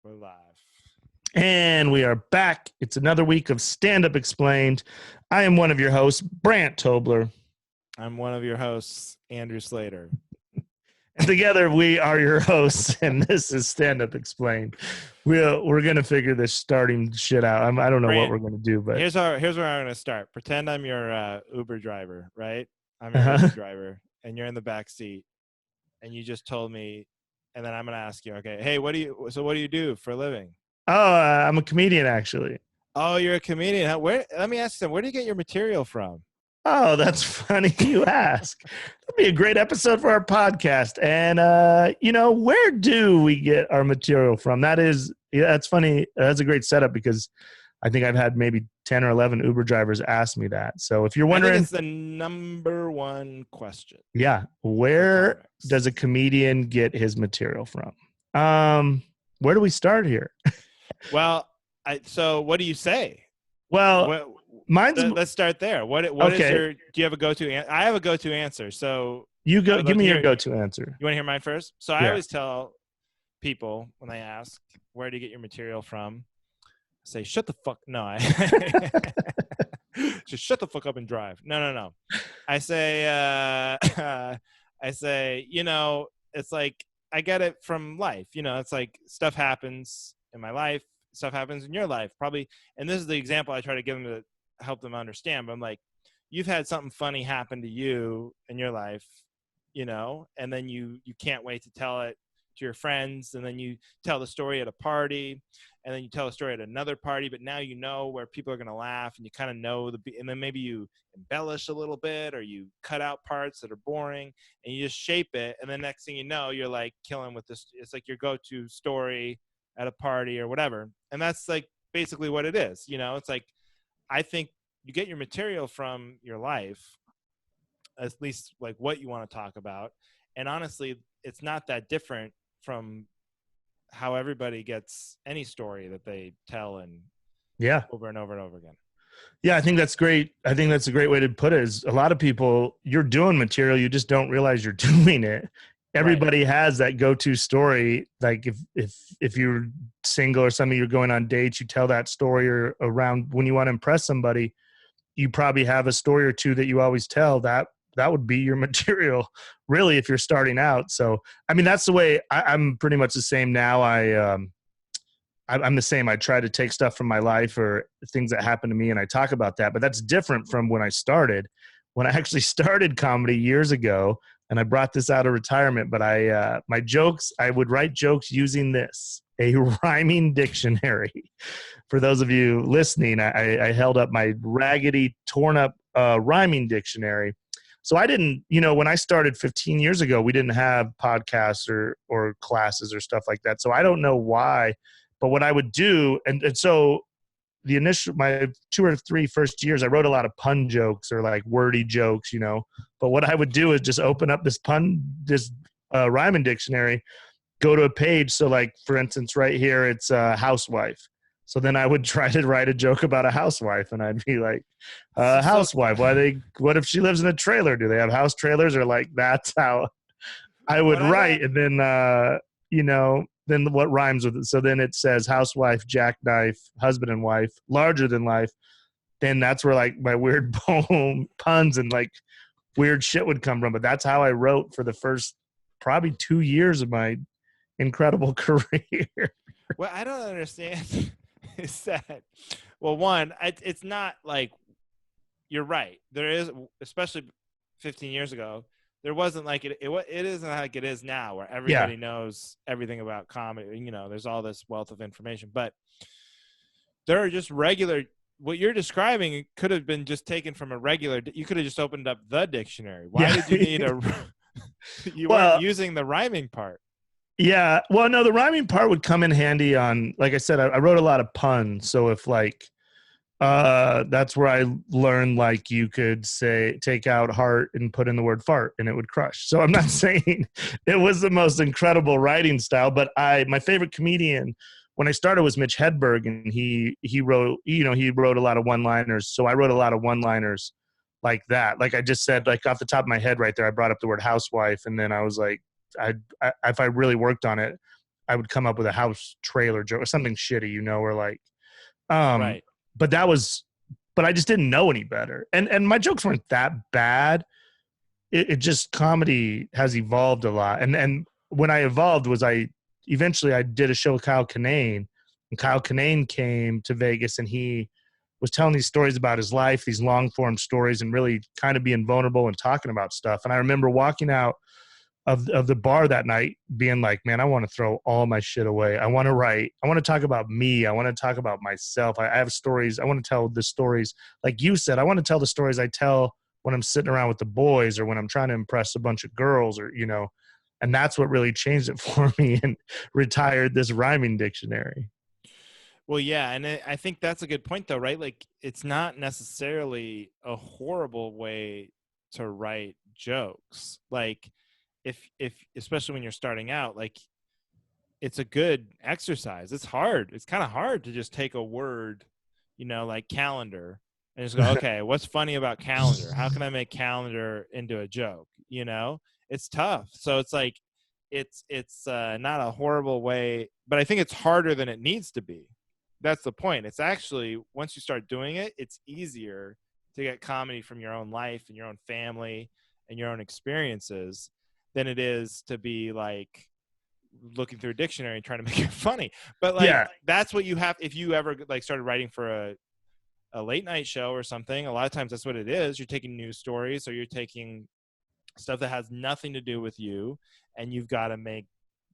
We're live. And we are back. It's another week of Stand Up Explained. I am one of your hosts, Brant Tobler. I'm one of your hosts, Andrew Slater. And together we are your hosts, and this is Stand Up Explained. We're going to figure this starting shit out. I don't know Brant, what we're going to do, but here's where I'm going to start. Pretend I'm your Uber driver, right? I'm your Uber driver, and you're in the back seat, and you just told me, and then I'm going to ask you, okay, hey, what do you do for a living? Oh, I'm a comedian, actually. Oh, you're a comedian. Let me ask you something. Where do you get your material from? Oh, that's funny you ask. That'd be a great episode for our podcast. And, where do we get our material from? That's funny. That's a great setup because I think I've had maybe 10 or 11 Uber drivers ask me that. So if you're wondering. I think it's the number one question. Yeah. Where does a comedian get his material from? Where do we start here? Well, so what do you say? Well, let's start there. What okay. do you have a go-to? I have a go-to answer. So you go. Give me your go-to answer. You want to hear mine first? So I always tell people when they ask, "Where do you get your material from?" I say, "Shut the fuck." No, just shut the fuck up and drive. No. I say, it's like I get it from life. It's like stuff happens in my life. Stuff happens in your life, probably. And this is the example I try to give them to help them understand. But I'm like, you've had something funny happen to you in your life, and then you can't wait to tell it to your friends. And then you tell the story at a party, and then you tell a story at another party. But now you know where people are going to laugh, and you kind of know and then maybe you embellish a little bit, or you cut out parts that are boring, and you just shape it. And then next thing you know, you're like killing with this. It's like your go-to story at a party or whatever. And that's like basically what it is. It's like, I think you get your material from your life, at least like what you want to talk about. And honestly, it's not that different from how everybody gets any story that they tell over and over and over again. Yeah, I think that's great. I think that's a great way to put it. Is a lot of people, you're doing material, you just don't realize you're doing it. Everybody has that go-to story. Like if you're single or something, you're going on dates, you tell that story, or around when you want to impress somebody, you probably have a story or two that you always tell. That would be your material, really, if you're starting out. So, I mean, that's the way I'm pretty much the same now. I'm the same. I try to take stuff from my life or things that happen to me, and I talk about that. But that's different from when I started. When I actually started comedy years ago, and I brought this out of retirement, but I would write jokes using a rhyming dictionary. For those of you listening, I held up my raggedy, torn up rhyming dictionary. So I didn't, when I started 15 years ago, we didn't have podcasts or classes or stuff like that. So I don't know why, but what I would do, and so my 2 or 3 first years, I wrote a lot of pun jokes or like wordy jokes, but what I would do is just open up this rhyming dictionary, go to a page. So like, for instance, right here, it's a housewife. So then I would try to write a joke about a housewife, and I'd be like, housewife, what if she lives in a trailer? Do they have house trailers? Or like, that's how I would write. And then, then what rhymes with it. So then it says housewife, jackknife, husband and wife, larger than life. Then that's where like my weird poem puns and like weird shit would come from. But that's how I wrote for the first probably 2 years of my incredible career. What I don't understand is that, well, one, it's not like, you're right. There is, especially 15 years ago, there wasn't like it isn't like it is now, where everybody knows everything about comedy. There's all this wealth of information, but there are just regular. What you're describing could have been just taken from a regular. You could have just opened up the dictionary. Why did you need you weren't using the rhyming part? Yeah. Well, no, the rhyming part would come in handy on, like I said, I wrote a lot of puns. So if like, that's where I learned, like, you could say, take out heart and put in the word fart and it would crush. So I'm not saying it was the most incredible writing style, but my favorite comedian when I started was Mitch Hedberg, and he wrote a lot of one-liners. So I wrote a lot of one-liners like that. Like I just said, like off the top of my head right there, I brought up the word housewife. And then I was like, if I really worked on it, I would come up with a house trailer joke or something shitty, you know, or like, um, Right. but that was, but I just didn't know any better. And my jokes weren't that bad. It just comedy has evolved a lot. And when I evolved was I eventually I did a show with Kyle Kinane, and Kyle Kinane came to Vegas and he was telling these stories about his life, these long form stories, and really kind of being vulnerable and talking about stuff. And I remember walking out of the bar that night being like, man, I want to throw all my shit away. I want to write. I want to talk about me. I want to talk about myself. I have stories. I want to tell the stories. Like you said, I want to tell the stories I tell when I'm sitting around with the boys or when I'm trying to impress a bunch of girls or, you know, and that's what really changed it for me and retired this rhyming dictionary. Well, yeah, and I think that's a good point, though, right? Like, it's not necessarily a horrible way to write jokes. Like, if especially when you're starting out, like, it's a good exercise. It's hard. It's kind of hard to just take a word, you know, like calendar, and just go, okay, what's funny about calendar? How can I make calendar into a joke? You know, it's tough. So it's like, it's not a horrible way, but I think it's harder than it needs to be. That's the point. It's actually, once you start doing it, it's easier to get comedy from your own life and your own family and your own experiences than it is to be like looking through a dictionary and trying to make it funny. But like, Yeah. that's what you have. If you ever like started writing for a late night show or something, a lot of times that's what it is. You're taking news stories or you're taking stuff that has nothing to do with you, and you've got to make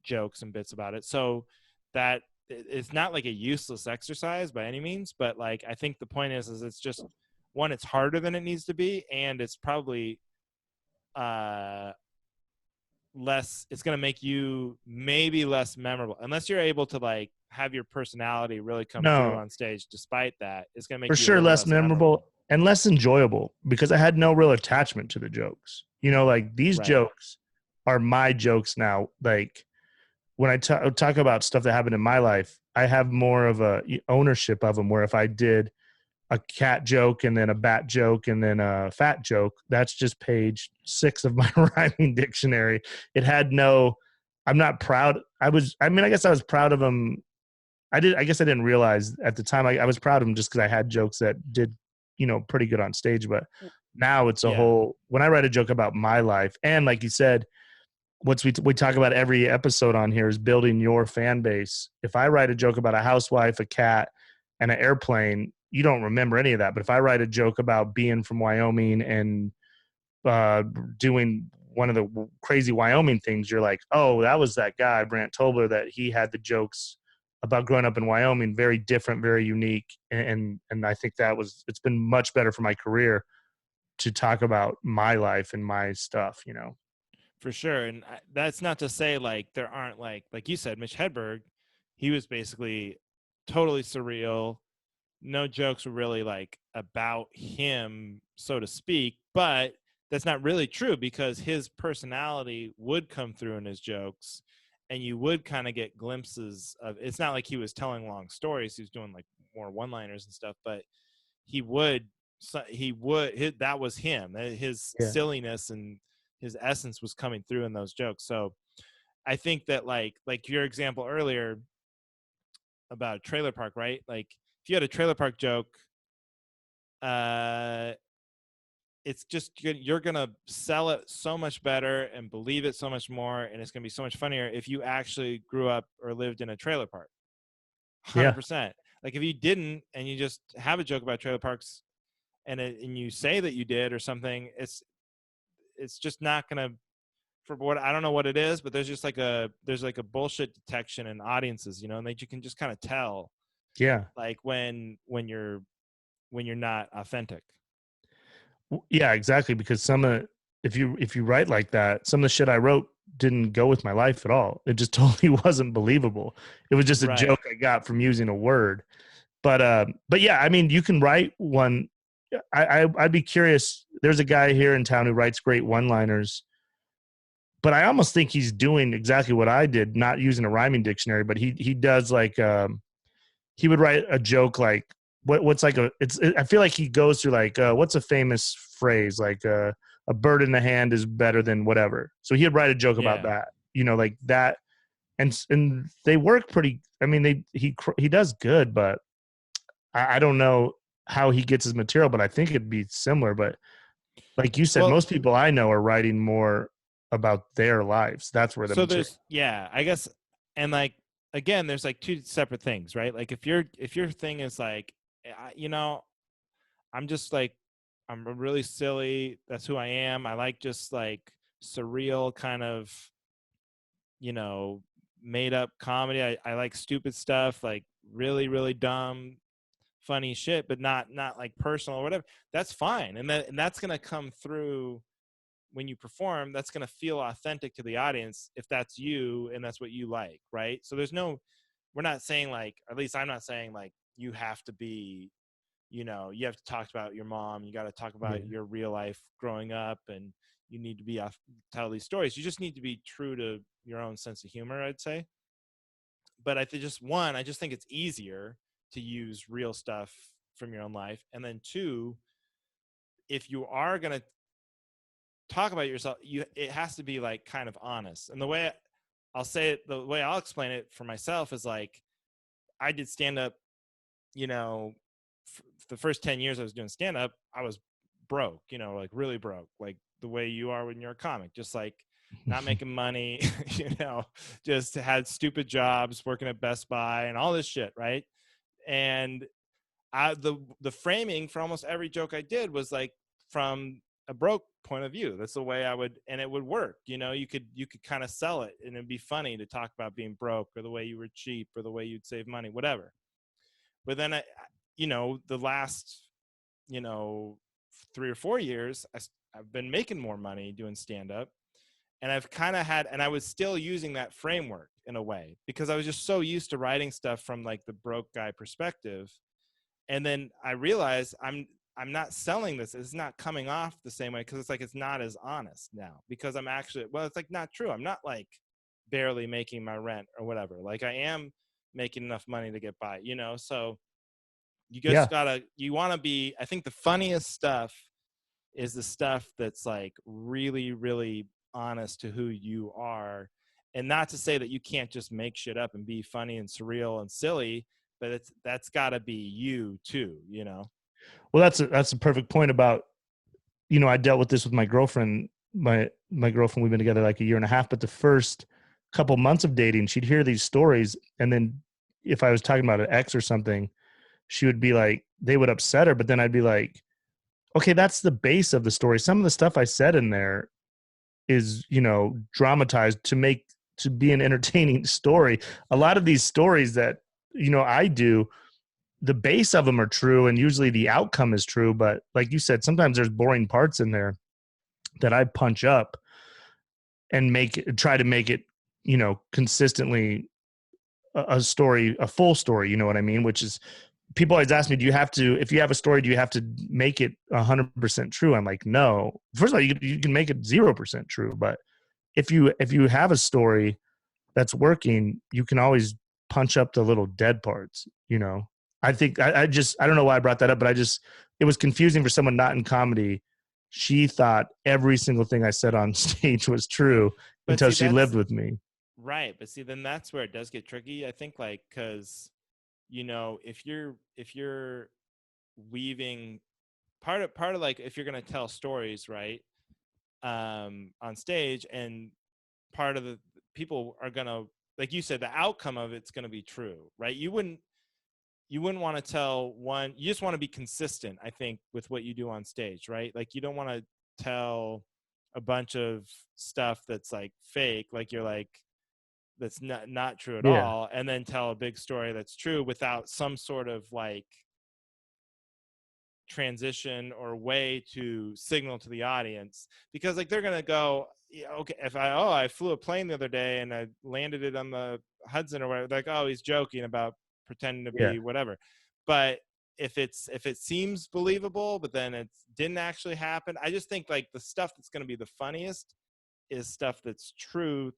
jokes and bits about it. So that it's not like a useless exercise by any means, but like, I think the point is it's just, one, it's harder than it needs to be, and it's probably less, it's going to make you maybe less memorable unless you're able to like have your personality really come through No, on stage. Despite that, it's going to for make you a sure little less less memorable. memorable and less enjoyable because I had no real attachment to the jokes. You know, like these Right. jokes are my jokes now. Like when I talk about stuff that happened in my life, I have more of a ownership of them. Where if I did a cat joke and then a bat joke and then a fat joke, that's just page 6 of my rhyming dictionary. It had no. I'm not proud. I mean, I guess I was proud of them. I guess I didn't realize at the time. I was proud of them just because I had jokes that did, you know, pretty good on stage. But now it's a Yeah, whole. When I write a joke about my life, and like you said, what we talk about every episode on here is building your fan base. If I write a joke about a housewife, a cat, and an airplane, you don't remember any of that. But if I write a joke about being from Wyoming and uh, doing one of the crazy Wyoming things, you're like, oh, that was that guy, Brant Tobler, that he had the jokes about growing up in Wyoming, very different, very unique. And I think it's been much better for my career to talk about my life and my stuff, you know? for sure. And that's not to say like there aren't like you said, Mitch Hedberg, he was basically totally surreal. No jokes were really like about him, so to speak, but that's not really true because his personality would come through in his jokes, and you would kind of get glimpses of, it's not like he was telling long stories, he was doing like more one liners and stuff, but he would, that was him, his Yeah. silliness and his essence was coming through in those jokes. So I think that like your example earlier about a trailer park, right? Like if you had a trailer park joke, uh it's just you're gonna sell it so much better and believe it so much more, and it's gonna be so much funnier if you actually grew up or lived in a trailer park. Yeah. 100%. Like if you didn't and you just have a joke about trailer parks, and you say that you did or something, it's just not gonna, for what, I don't know what it is, but there's like a bullshit detection in audiences, you know, and that you can just kind of tell Yeah. like when you're not authentic. Yeah, exactly. Because if you write like that, some of the shit I wrote didn't go with my life at all. It just totally wasn't believable. It was just a Right. joke I got from using a word. But yeah, I mean, you can write one. I'd be curious. There's a guy here in town who writes great one-liners, but I almost think he's doing exactly what I did, not using a rhyming dictionary. But he does like he would write a joke like what's like I feel like he goes through like what's a famous phrase like a bird in the hand is better than whatever. So he'd write a joke about Yeah. that, you know, like that. and they work pretty. I mean, he does good, but I don't know how he gets his material, but I think it'd be similar. But like you said, Well, most people I know are writing more about their lives. That's where the so material. there's, yeah, I guess, and like, again, there's like two separate things, right? Like if your thing is like, you know, I'm just like, I'm really silly. That's who I am. I like just like surreal kind of, you know, made up comedy. I like stupid stuff, like really, really dumb, funny shit, but not like personal or whatever. That's fine. And that's gonna come through when you perform. That's gonna feel authentic to the audience if that's you and that's what you like, right? So there's no, we're not saying like, at least I'm not saying like you have to be, you know, you have to talk about your mom, you got to talk Yeah. about your real life growing up, and you need to be tell these stories. You just need to be true to your own sense of humor, I'd say. But I think just one, I just think it's easier to use real stuff from your own life. And then two, if you are going to talk about yourself, it has to be like kind of honest. And the way I'll say it, the way I'll explain it for myself is like, I did stand up, you know, the first 10 years I was doing stand up, I was broke, you know, like really broke, like the way you are when you're a comic, just like not making money, you know, just had stupid jobs working at Best Buy and all this shit, right? And the framing for almost every joke I did was like from a broke point of view. That's the way I would, and it would work. You know, you could kind of sell it, and it'd be funny to talk about being broke or the way you were cheap or the way you'd save money, whatever. But then you know, the last, you know, 3 or 4 years, I've been making more money doing stand up, and I've kind of had, and I was still using that framework in a way because I was just so used to writing stuff from like the broke guy perspective. And then I realized I'm not selling this. It's not coming off the same way because it's like it's not as honest now because I'm actually, well, it's like not true. I'm not like barely making my rent or whatever. Like I am making enough money to get by, you know. So you Yeah. just gotta, you want to be, I think the funniest stuff is the stuff that's like really, really honest to who you are. And not to say that you can't just make shit up and be funny and surreal and silly, but that's got to be you too, you know. Well, that's a perfect point about, you know, I dealt with this with my girlfriend. My girlfriend, we've been together like a year and a half, but the first couple months of dating, she'd hear these stories, and then if I was talking about an ex or something, she would be like, they would upset her, but then I'd be like, okay, that's the base of the story. Some of the stuff I said in there is, you know, dramatized to be an entertaining story. A lot of these stories that, you know, I do, the base of them are true, and usually the outcome is true, but like you said, sometimes there's boring parts in there that I punch up and try to make it, you know, consistently a story, a full story, you know what I mean? Which is, people always ask me, do you have to, if you have a story, do you have to make it 100% true? I'm like, no. First of all, you can make it 0% true, but if you have a story that's working, you can always punch up the little dead parts, you know. I think I don't know why I brought that up, but it was confusing for someone not in comedy. She thought every single thing I said on stage was true But until see, she that's lived with me. right. But see, then that's where it does get tricky, I think, like, because, you know, if you're weaving part of like, if you're going to tell stories, right, on stage, and part of the people are going to, like you said, the outcome of it's going to be true, right? You wouldn't want to tell one, you just want to be consistent, I think, with what you do on stage, right? Like you don't want to tell a bunch of stuff that's like fake, like you're like, that's not true at Yeah. all, and then tell a big story that's true without some sort of like transition or way to signal to the audience, because like they're gonna go, yeah, okay, if I flew a plane the other day and I landed it on the Hudson or whatever, like, oh, he's joking about pretending to Yeah. be whatever. But if it seems believable but then it didn't actually happen, I just think like the stuff that's going to be the funniest is stuff that's true,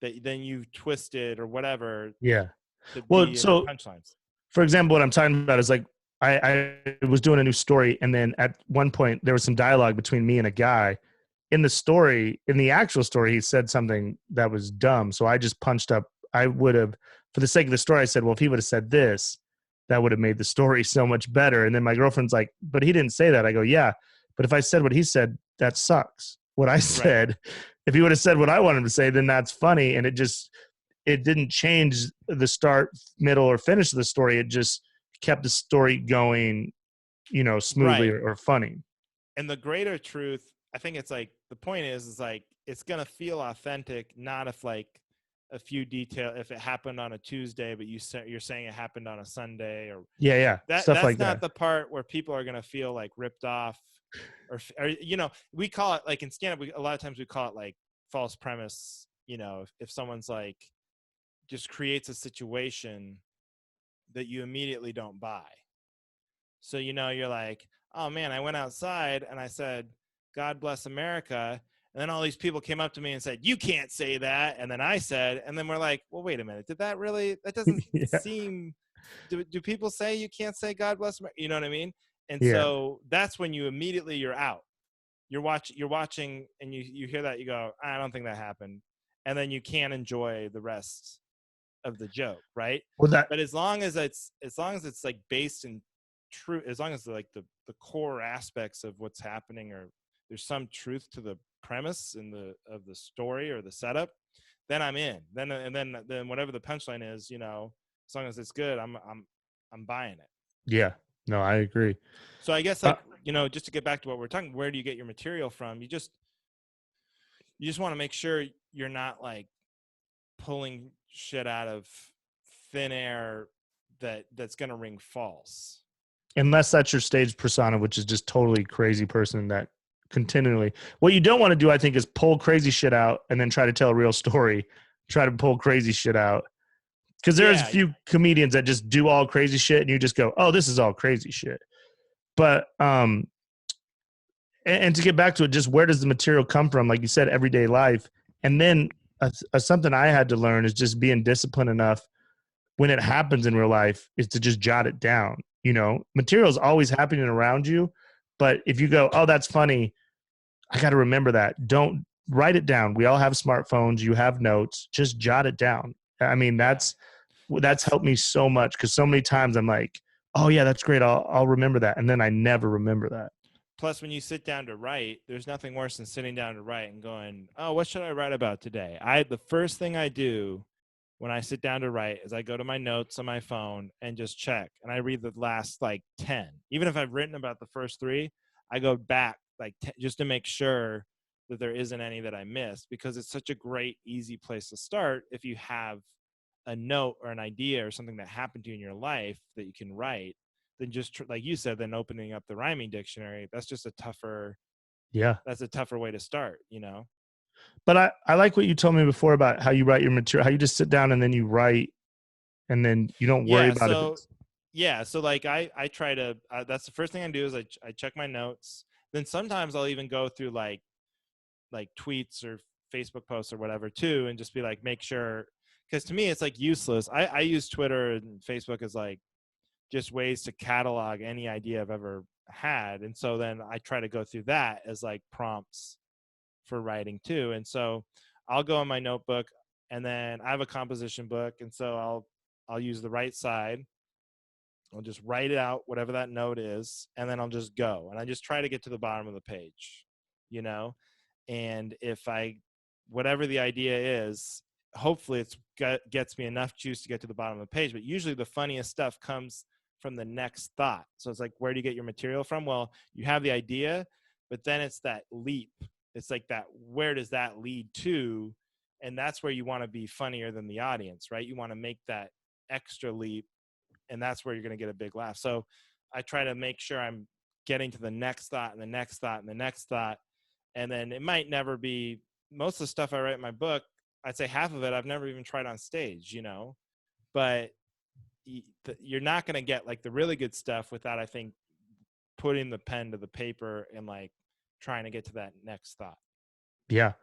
that then you've twisted or whatever Yeah. to Well, be so punchlines. for example, what I'm talking about is like, I was doing a new story, and then at one point there was some dialogue between me and a guy. In the story, in the actual story, he said something that was dumb, so I just punched up I would have, for the sake of the story, I said, well, if he would have said this, that would have made the story so much better. And then my girlfriend's like, but he didn't say that. I go, yeah, but if I said what he said, that sucks. What I Right. said, if he would have said what I wanted him to say, then that's funny. And it didn't change the start, middle, or finish of the story. It just kept the story going, smoothly Right. or funny. And the greater truth, I think it's like the point is like it's gonna feel authentic, not if like a few detail if it happened on a Tuesday, but you're saying it happened on a Sunday, or Yeah. Stuff that's like not that. the part where people are gonna feel like ripped off, or we call it like in stand up. A lot of times we call it like false premise. If someone's like just creates a situation that you immediately don't buy. So, you're like, oh man, I went outside and I said, God bless America. And then all these people came up to me and said, you can't say that. And then I said, and then we're like, well, wait a minute. That doesn't Yeah. seem, do people say you can't say God bless America? You know what I mean? And Yeah. so that's when you're out. You're watching and you hear that, you go, I don't think that happened. And then you can't enjoy the rest of the joke, right? Well, that, But as long as it's like based in true, as long as the core aspects of what's happening, or there's some truth to the premise of the story or the setup, then I'm in. Then whatever the punchline is, as long as it's good, I'm buying it. yeah, no, I agree. So I guess Uh, just to get back to what we're talking, where do you get your material from? You just want to make sure you're not like pulling shit out of thin air that's going to ring false. Unless that's your stage persona, which is just totally crazy person that continually, what you don't want to do, I think, is pull crazy shit out and then try to tell a real story, try to pull crazy shit out. Because there's a Yeah, few comedians that just do all crazy shit and you just go, oh, this is all crazy shit. But and to get back to it, just where does the material come from? Like you said, everyday life. And then something I had to learn is just being disciplined enough when it happens in real life is to just jot it down. Material is always happening around you. But if you go, oh, that's funny, I got to remember that. Don't write it down. We all have smartphones. You have notes. Just jot it down. I mean, yeah. that's helped me so much because so many times I'm like, oh yeah, that's great. I'll remember that, and then I never remember that. Plus, when you sit down to write, there's nothing worse than sitting down to write and going, "Oh, what should I write about today?" The first thing I do when I sit down to write is I go to my notes on my phone and just check, and I read the last like 10. Even if I've written about the first 3, I go back like 10, just to make sure that there isn't any that I missed, because it's such a great, easy place to start if you have a note or an idea or something that happened to you in your life that you can write. Then just like you said, then opening up the rhyming dictionary, Yeah. that's a tougher way to start. But I like what you told me before about how you write your material, how you just sit down and then you write and then you don't worry Yeah. about if So it's, yeah. So like I try to, that's the first thing I do is I check my notes. Then sometimes I'll even go through like tweets or Facebook posts or whatever too, and just be like, make sure, because to me it's like useless. I use Twitter and Facebook as like just ways to catalog any idea I've ever had. And so then I try to go through that as like prompts for writing too. And so I'll go in my notebook, and then I have a composition book. And so I'll use the right side. I'll just write it out, whatever that note is, and then I'll just go. And I just try to get to the bottom of the page, you know? And if whatever the idea is, hopefully gets me enough juice to get to the bottom of the page. But usually the funniest stuff comes from the next thought. So it's like, where do you get your material from? Well, you have the idea, but then it's that leap. It's like that, where does that lead to? And that's where you want to be funnier than the audience, right? You want to make that extra leap, and that's where you're going to get a big laugh. So I try to make sure I'm getting to the next thought and the next thought and the next thought. And then it might never be, most of the stuff I write in my book, I'd say half of it I've never even tried on stage. But you're not going to get like the really good stuff without, I think, putting the pen to the paper and like trying to get to that next thought. yeah.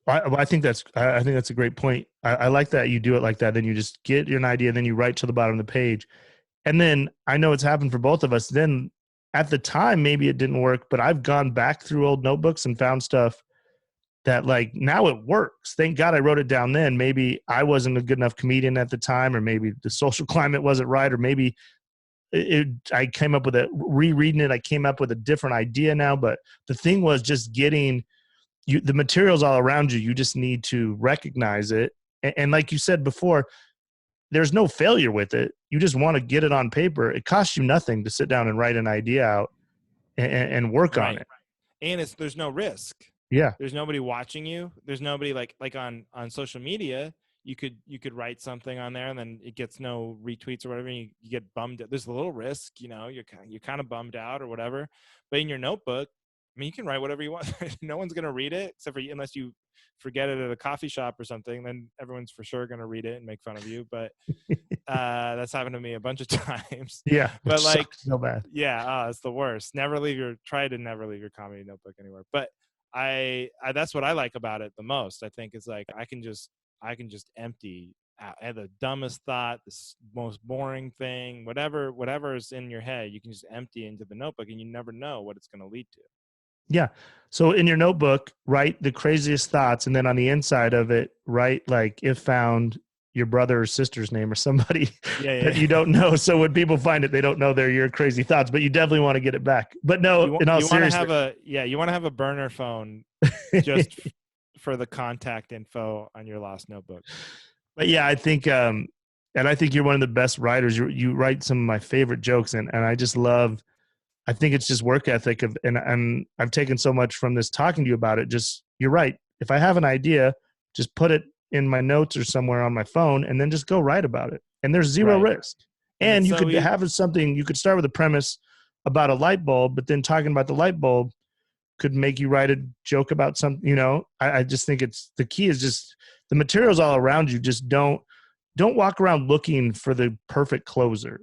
I think that's a great point. I like that you do it like that. Then you just get an idea, then you write to the bottom of the page. And then I know it's happened for both of us. Then at the time, maybe it didn't work, but I've gone back through old notebooks and found stuff that like now it works. Thank God I wrote it down then. Maybe I wasn't a good enough comedian at the time, or maybe the social climate wasn't right, or maybe I came up with rereading it. I came up with a different idea now. But the thing was just getting the materials all around you. You just need to recognize it. And like you said before, there's no failure with it. You just want to get it on paper. It costs you nothing to sit down and write an idea out and work on Right. it. And there's no risk. Yeah. There's nobody watching you. There's nobody like on social media. You could write something on there and then it gets no retweets or whatever. And you get bummed. There's a little risk, you're kind of bummed out or whatever. But in your notebook, I mean, you can write whatever you want. No one's gonna read it except for you, unless you forget it at a coffee shop or something. Then everyone's for sure gonna read it and make fun of you. But that's happened to me a bunch of times. Yeah. But like, so bad. yeah, it's the worst. Try to never leave your comedy notebook anywhere. But I that's what I like about it the most. I think it's like I can just empty out the dumbest thought, the most boring thing, whatever is in your head, you can just empty into the notebook, and you never know what it's going to lead to. Yeah. So in your notebook, write the craziest thoughts, and then on the inside of it, write like if found your brother or sister's name or somebody that you don't know. So when people find it, they don't know they're your crazy thoughts, but you definitely want to get it back. But no, in all seriousness, you want to have a burner phone just for the contact info on your lost notebook. But yeah, I think, and I think you're one of the best writers. You write some of my favorite jokes, and I just love. I think it's just work ethic and I've taken so much from this talking to you about it. Just, you're right. If I have an idea, just put it in my notes or somewhere on my phone and then just go write about it. And there's zero risk. And you could have something, you could start with a premise about a light bulb, but then talking about the light bulb could make you write a joke about something, I just think the key is just the materials all around you. Just don't walk around looking for the perfect closer.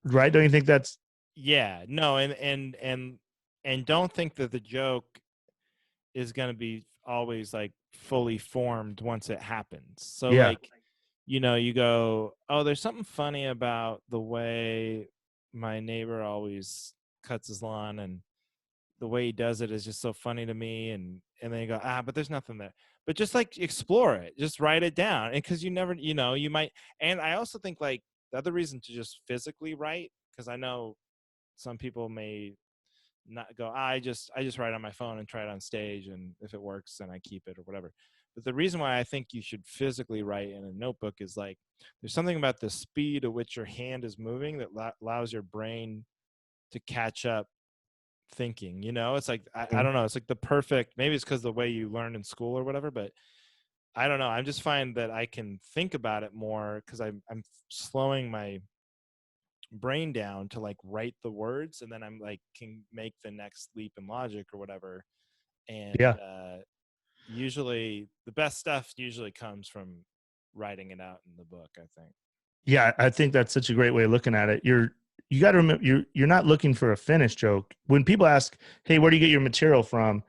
Right? Don't you think that's, yeah, no, and don't think that the joke is going to be always like fully formed once it happens. So like, you go, oh, there's something funny about the way my neighbor always cuts his lawn, and the way he does it is just so funny to me. And then you go, but there's nothing there. But just like explore it, just write it down. And cause you never, you might. And I also think like the other reason to just physically write, cause I know some people may not go, I just write on my phone and try it on stage, and if it works then I keep it or whatever. But the reason why I think you should physically write in a notebook is like there's something about the speed at which your hand is moving that allows your brain to catch up thinking. It's like I don't know, it's like the perfect, maybe it's because the way you learned in school or whatever, but I don't know, I just find that I can think about it more because I'm slowing my brain down to like write the words, and then I'm like can make the next leap in logic or whatever. And usually the best stuff usually comes from writing it out in the book, I think. Yeah, I think that's such a great way of looking at it. You got to remember, you're not looking for a finished joke. When people ask, hey, where do you get your material from,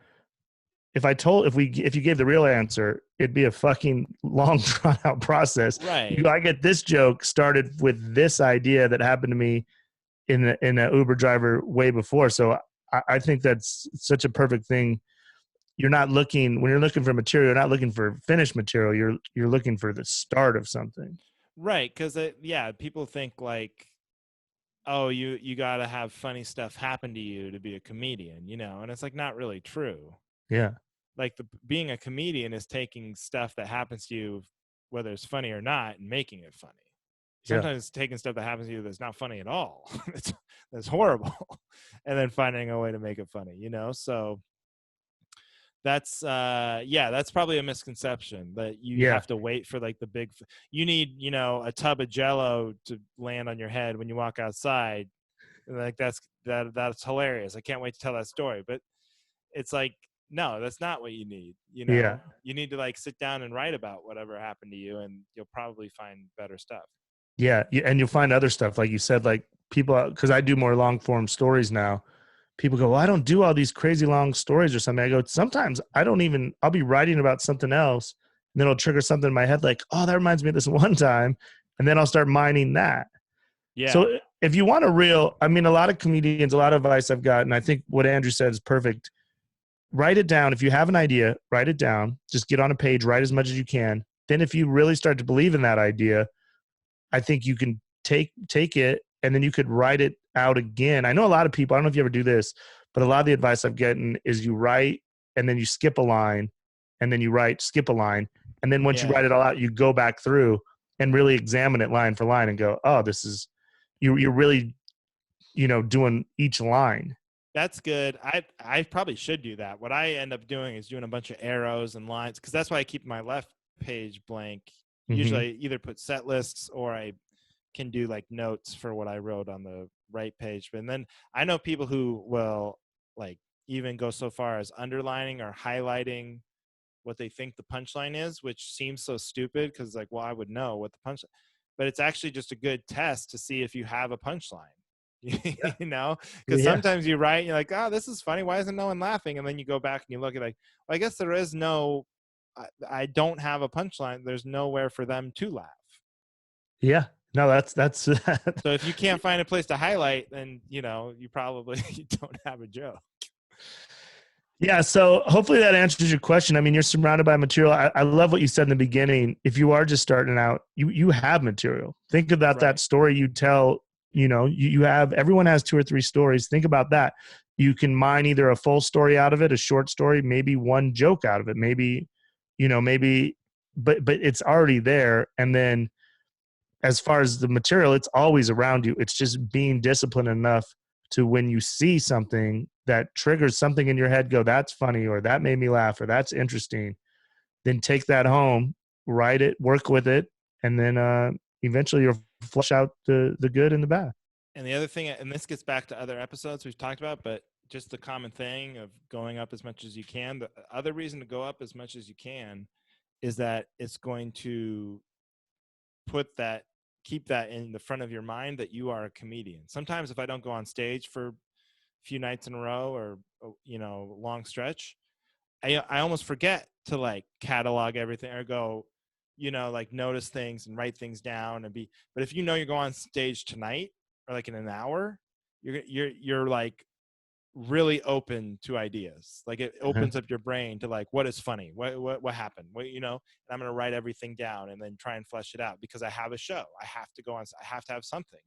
if you gave the real answer, it'd be a fucking long drawn out process. Right. I get this joke started with this idea that happened to me in an Uber driver way before. So I think that's such a perfect thing. When you're looking for material, you're not looking for finished material. You're looking for the start of something. Right. Cause people think like, oh, you got to have funny stuff happen to you to be a comedian, and it's like not really true. Yeah. Like being a comedian is taking stuff that happens to you, whether it's funny or not, and making it funny. Sometimes it's taking stuff that happens to you that's not funny at all. That's horrible. And then finding a way to make it funny, So that's that's probably a misconception that you have to wait for like the big, you need, a tub of Jello to land on your head when you walk outside. Like that's hilarious. I can't wait to tell that story. But it's like, no, that's not what you need. You need to like sit down and write about whatever happened to you, and you'll probably find better stuff. Yeah. And you'll find other stuff. Like you said, like people, cause I do more long form stories now. People go, well, I don't do all these crazy long stories or something. I go, sometimes I'll be writing about something else, and then it'll trigger something in my head. Like, oh, that reminds me of this one time. And then I'll start mining that. Yeah. So if you want a lot of comedians, a lot of advice I've gotten, I think what Andrew said is perfect. write it down. If you have an idea, write it down. Just get on a page, write as much as you can. Then if you really start to believe in that idea, I think you can take it and then you could write it out again. I know a lot of people, I don't know if you ever do this, but a lot of the advice I've gotten is you write and then you skip a line and then you write, skip a line. And then once you Yeah, write it all out, you go back through and really examine it line for line and go, oh, this is, you're really, doing each line. that's good. I probably should do that. What I end up doing is doing a bunch of arrows and lines because that's why I keep my left page blank. Mm-hmm. Usually, I either put set lists or I can do like notes for what I wrote on the right page. But then I know people who will like even go so far as underlining or highlighting what they think the punchline is, which seems so stupid because like, well, I would know what the punchline, but it's actually just a good test to see if you have a punchline. Yeah. You know, because Yeah. sometimes you write, you're like, oh, this is funny. Why isn't no one laughing? And then you go back and you look at like, well, I guess there is no. I don't have a punchline. There's nowhere for them to laugh. Yeah. No, that's So if you can't find a place to highlight, then you probably don't have a joke. Yeah, so hopefully that answers your question. I mean, you're surrounded by material. I love what you said in the beginning. If you are just starting out, you have material. Think about that Right. story you tell. You have, everyone has 2 or 3 stories. Think about that. You can mine either a full story out of it, a short story, maybe one joke out of it, maybe, but it's already there. And then as far as the material, it's always around you. It's just being disciplined enough to when you see something that triggers something in your head, go, that's funny, or that made me laugh, or that's interesting. Then take that home, write it, work with it, and then eventually you'll flush out the good and the bad. And the other thing, and this gets back to other episodes we've talked about, but just the common thing of going up as much as you can. The other reason to go up as much as you can is that it's going to keep that in the front of your mind that you are a comedian. Sometimes if I don't go on stage for a few nights in a row or long stretch, I almost forget to like catalog everything or go, like notice things and write things down and be. But if you're going on stage tonight or like in an hour, you're like really open to ideas. Like it Uh-huh. opens up your brain to like what is funny, what happened, and I'm going to write everything down and then try and flesh it out because I have a show. I have to go on. I have to have something.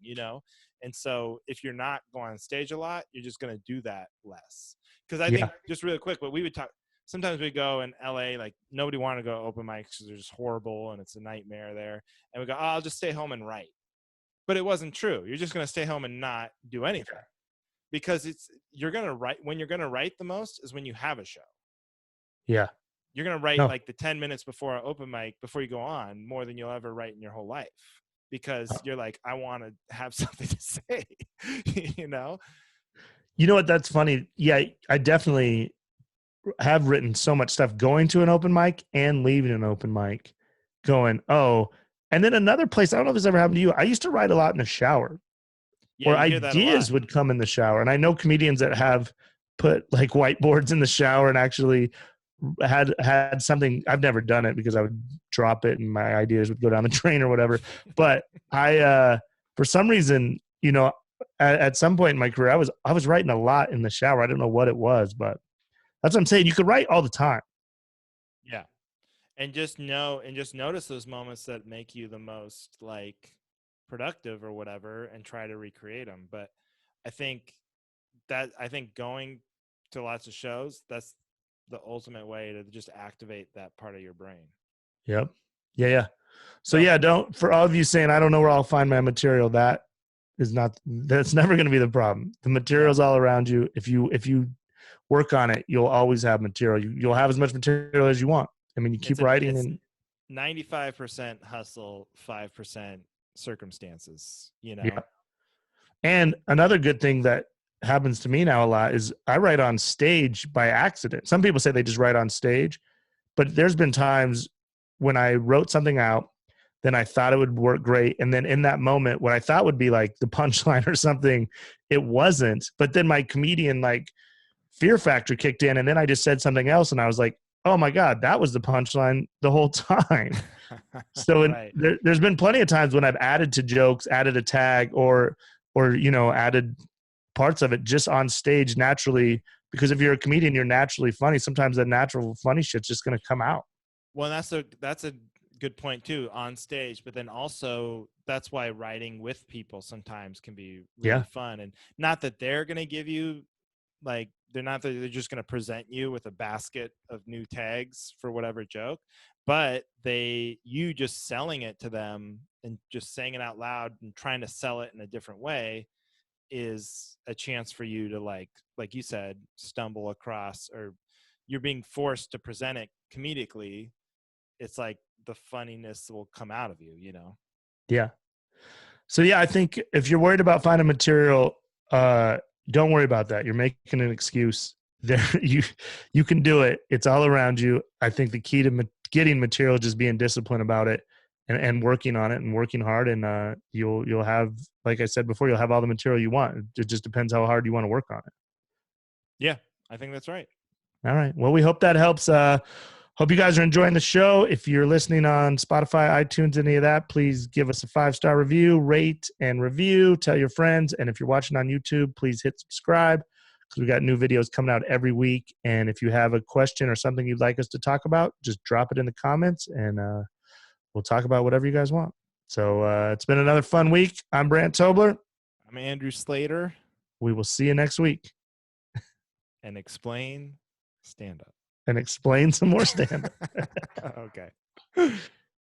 And so if you're not going on stage a lot, you're just going to do that less. Because I Yeah. think just really quick, what we would talk. Sometimes we go in LA, like nobody wanted to go open mics because they're just horrible and it's a nightmare there. And we go, oh, I'll just stay home and write. But it wasn't true. You're just going to stay home and not do anything because you're going to write when you're going to write the most is when you have a show. Yeah. You're going to write No. like the 10 minutes before an open mic before you go on more than you'll ever write in your whole life because you're like, I want to have something to say, you know? You know what? That's funny. Yeah, I definitely have written so much stuff going to an open mic and leaving an open mic, going, oh, and then another place. I don't know if this ever happened to you. I used to write a lot in the shower, Yeah, or you hear that a lot. ideas would come in the shower. And I know comedians that have put like whiteboards in the shower and actually had something. I've never done it because I would drop it and my ideas would go down the drain or whatever. But for some reason, at some point in my career, I was writing a lot in the shower. I don't know what it was, but that's what I'm saying. You could write all the time. Yeah. And just notice those moments that make you the most like productive or whatever and try to recreate them. But I think I think going to lots of shows, that's the ultimate way to just activate that part of your brain. Yep. Yeah. Yeah. So So yeah, don't, for all of you saying, I don't know where I'll find my material. That's never going to be the problem. The yeah, material's all around you. If you work on it, you'll always have material. You'll have as much material as you want. I mean, you keep writing it's and 95% hustle, 5% circumstances, yeah. And another good thing that happens to me now a lot is I write on stage by accident. Some people say they just write on stage, but there's been times when I wrote something out, then I thought it would work great. And then in that moment, what I thought would be like the punchline or something, it wasn't. But then my comedian like fear factor kicked in, and then I just said something else, and I was like, oh my God, that was the punchline the whole time. So Right. there's been plenty of times when I've added to jokes, added a tag, or added parts of it just on stage naturally, because if you're a comedian, you're naturally funny. Sometimes that natural funny shit's just going to come out. Well, that's a good point too, on stage, but then also that's why writing with people sometimes can be really Yeah. fun. And not that they're going to give you, like, they're just going to present you with a basket of new tags for whatever joke, but you just selling it to them and just saying it out loud and trying to sell it in a different way is a chance for you to, like you said, stumble across, or you're being forced to present it comedically. It's like the funniness will come out of you, you know? Yeah. So yeah, I think if you're worried about finding material, don't worry about that. You're making an excuse. There, you can do it. It's all around you. I think the key to getting material is just being disciplined about it and working on it and working hard. And you'll have, like I said before, you'll have all the material you want. It just depends how hard you want to work on it. Yeah, I think that's right. All right. Well, we hope that helps. Hope you guys are enjoying the show. If you're listening on Spotify, iTunes, any of that, please give us a 5-star review, rate and review, tell your friends. And if you're watching on YouTube, please hit subscribe, because we got new videos coming out every week. And if you have a question or something you'd like us to talk about, just drop it in the comments, and we'll talk about whatever you guys want. So it's been another fun week. I'm Brant Tobler. I'm Andrew Slater. We will see you next week. And explain stand up. And explain some more stand up. Okay.